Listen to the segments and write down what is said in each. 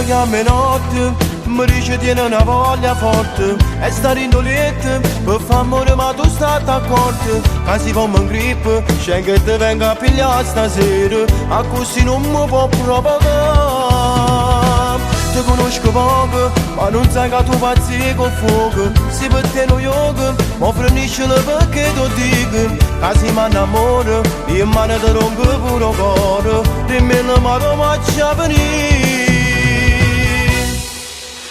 mi chiama notte, mi dice tiene una voglia forte e sta indolente per far amore ma tu stai d'accordo. Che si fa un grip, c'è che ti venga a pigliare stasera, a così non mi può provocare. Ti conosco poco, ma non sai che tu pazzi con fuoco. Si per te non yoga, ma freniscelo perché tu dico. Che si mi innamoro, io mano ti rompo pure il cuore. Dimmi ma come ci venire.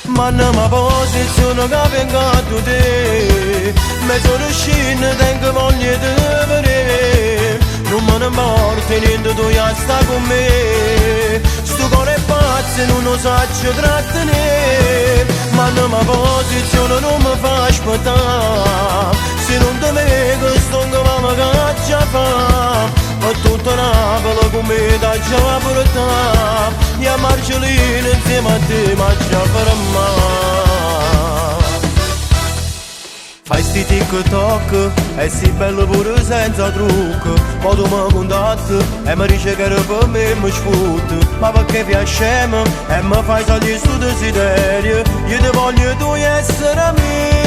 Ma non mi posizione che venga a te. Mezzo riuscito, tengo voglia di vedere. Non me ne importa niente, tu ya stai con me. Sto cuore è pazzo, non lo saggio trattenere. Ma non mi posizione, non mi fa aspettare. Se non ti vedo, sto che mi caccia fa. Ma tutta Napoli con me da già portare. E a Marcellino insieme a te, ma già per me. Fai sti TikTok e si bello pure senza trucco. Ma tu mi contatti e mi dice che era per me e mi sputti. Ma perché piacciamo e mi fai salire sto desiderio. Io ti voglio tu essere a me.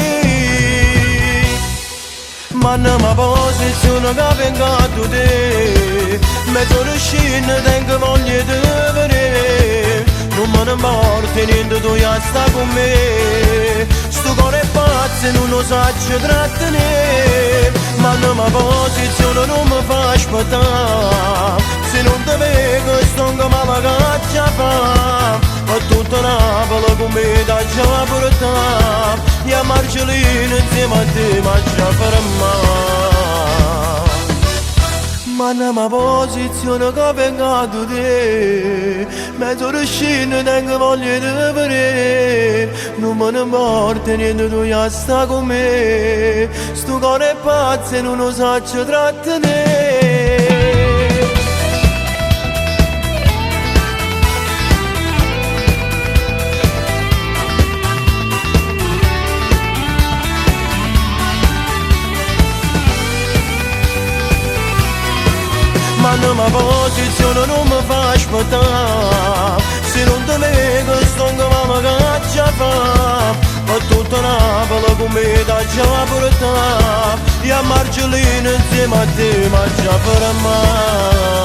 Ma non mi posizione che venga a te. Mezzo riuscito, tengo voglia di vedere. Non me ne importa niente, tu ya stai con me. Sto cuore è pazzo, non lo saggio trattenere. Ma non mi posizione, non mi fa aspettare. Se non ti vedo, sto che mi caccia fa. Ma tutta Napoli con me da già portare. E a Marcellino insieme a te, ma già per me. Ma non mi posizione che venga a te. Mezzo riuscito, tengo voglia di vedere. Non me ne importa niente, tu ya stai con me. Sto cuore è pazzo e non lo saggio trattenere. Ma non mi posizione, non mi fa aspettare. Se non ti vedo, sto che mi caccia fa. Ma tutta Napoli con me da già portare. E a Marcellino insieme a te, ma già per me.